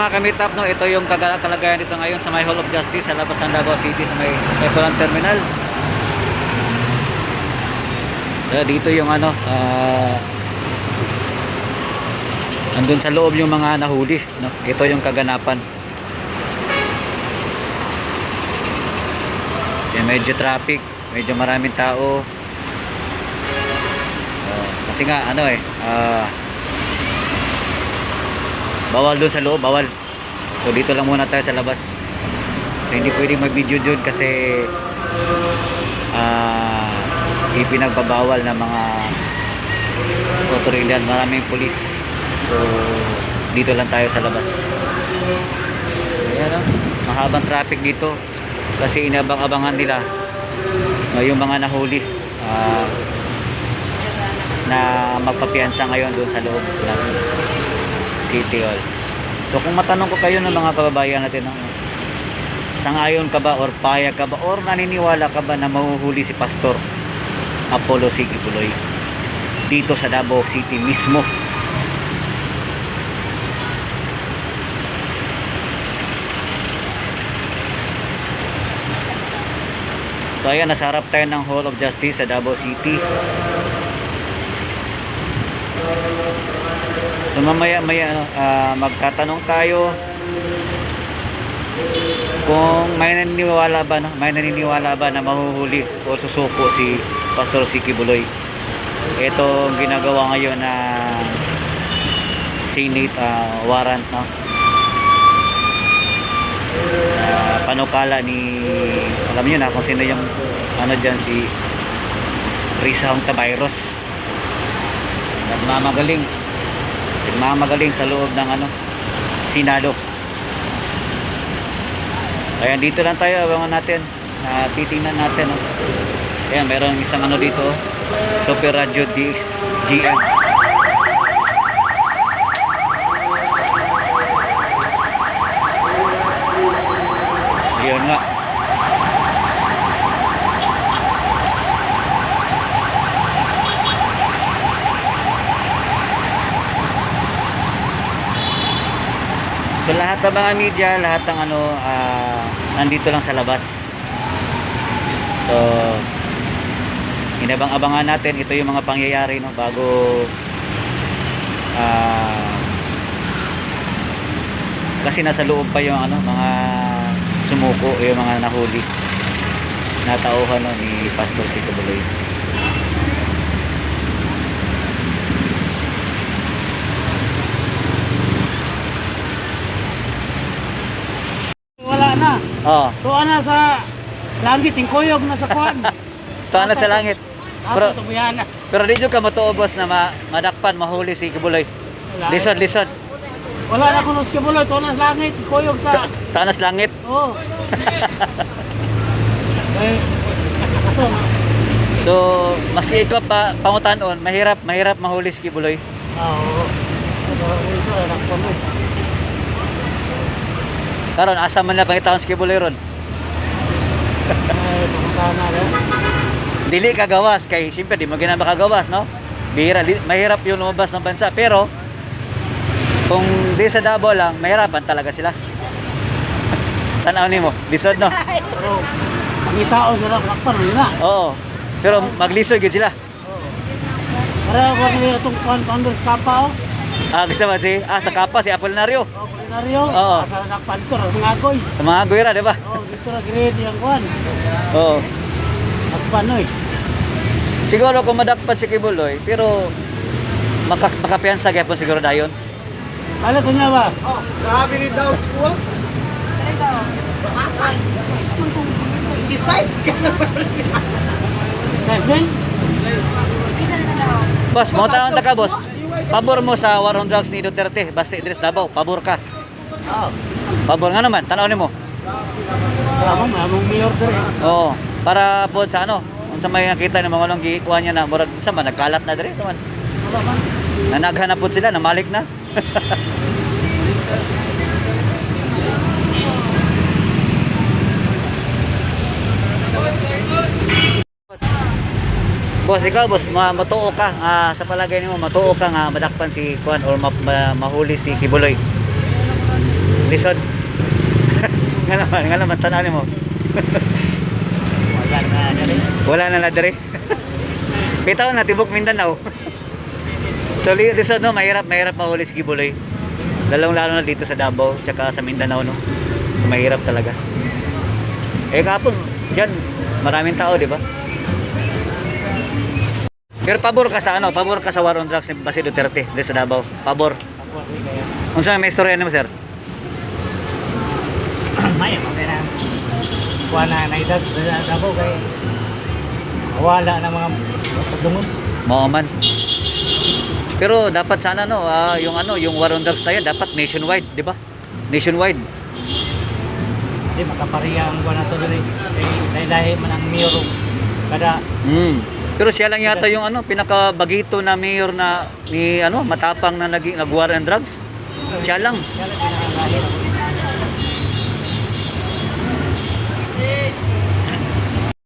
mga kamitap, no, ito yung kalagayan dito ngayon sa may Hall of Justice sa labas ng Davao City sa may Ecoland Terminal. Dito yung ano, andun sa loob yung mga nahuli, no? Ito yung kaganapan. Medyo traffic, medyo maraming tao. Kasi nga ano bawal doon sa loob, bawal. So dito lang muna tayo sa labas. So hindi pwedeng mag-video doon kasi ipinagbabawal ng mga otoridad, maraming pulis. So dito lang tayo sa labas. Ayan, mahabang traffic dito kasi inabang-abangan nila yung mga nahuli na magpapiyansa ngayon doon sa loob ng City Hall. So kung matanong ko kayo ng mga kababayan natin, sang-ayon ka ba or payag ka ba or naniniwala ka ba na mahuhuli si Pastor Apollo C. Quiboloy dito sa Davao City mismo? So ayan, nasa harap tayo ng Hall of Justice sa Davao City. So mamaya magtatanong tayo kung may naniniwala ba, no? May naniniwala ba na mahuhuli o susuko si Pastor C. Quiboloy. Ito ang ginagawa ngayon na Senate warrant, no? Panukala ni, alam niyo na kung sino yung ano dyan, si Risa Hontabayros. Nagmamagaling sa loob ng ano, Senado. Ayan, dito lang tayo, abangan natin, titingnan natin, no? Ayan, meron isang ano dito, Super Radio GM. Ayun nga. So lahat ng mga media, lahat ng ano, nandito lang sa labas. So inabang-abangan natin, ito yung mga pangyayari, no, bago kasi nasa loob pa yung ano, mga sumuko, yung mga nahuli na tauhan, no, ni Pastor C. Quiboloy. Wala na. Oh. Tuwa na sa langit, yung kuyog na sa kuwan. Tuwa na sa langit. Pero di ka matuobos na madakpan, mahuli si Quiboloy. Lisod. Wala na kuno si Quiboloy, tuwa na sa langit, yung kuyog sa... Tuwa na sa langit? Oo. So, maski ikaw pa pangutanon, mahirap mahuli si Quiboloy. Oo. Karon asa man na pangitawon si Quiboloy ron? Dili kagawas kay siyempre di mo ginabakagawas, no? Mahirap yung lumabas ng bansa, pero kung di sa Davao lang, mahirapan talaga sila. Tanaw nimo, lisod, no? Pangitaon sila, lakpan nila. Oo. Pero maglisoy gid sila. Pareho ko nila itong Pandor Kapa, oh. Gusto ba sa Kapa si Apolinario? Oh, Kulinario. Oo. Sa lakpan ito, mga agoy. Sa mga agoy ra, di ba? Oh, dito na grade yung kuwan. Oo. Lakpan, oy. Siguro kung madakpan si Quiboloy, pero makapiyansa gyapon siguro dayon. Alam ko na ba? Oh, grabe ni Down School. Si size ka naman. 7? Boss, mo tanong ta ka, boss. Pabor mo sa war on drugs ni Duterte, basta Idris Davao, pabor ka. Oo. Pabor nga naman, tanaw nimo. Among mayor dere. Oo, para po sa ano, unsa may nakita ng mga long gikuha niya na murag sa man nagkalat na dire, sa man. Wala man. Nanaghanap po sila, namalik na. Boss, ikaw boss, matuo ka sa palagay nimo, matuo ka nga madakpan si Kuan or mahuli si Quiboloy. Lisod. Nga naman, tananin mo. Wala na dali. Wala na ladre. Bitaw na, tibok Mindanao. So, lisod no, mahirap mahuli si Gibuloy. Lalo na dito sa Davao, tsaka sa Mindanao, no. So, mahirap talaga. Eh, kapon, dyan, maraming tao, di ba? Pero pabor ka sa ano? Pabor ka sa war on drugs ni Basi Duterte dito sa Davao? Pabor. Ako rin kaya. Kung saan may istorya mo, sir? May mga na. Kuha na naidad sa Davao kay wala na mga pagdungos. Mao man. Pero dapat sana no, yung war on drugs na yan, dapat nationwide, di ba? Nationwide. Hindi makapariya ang kuha na to dali. Dahil man ang mayor kada Pero siya lang yata yung pinakabagito na mayor na ni matapang na nag-war on drugs. Siya lang. Kaya pinakalahi.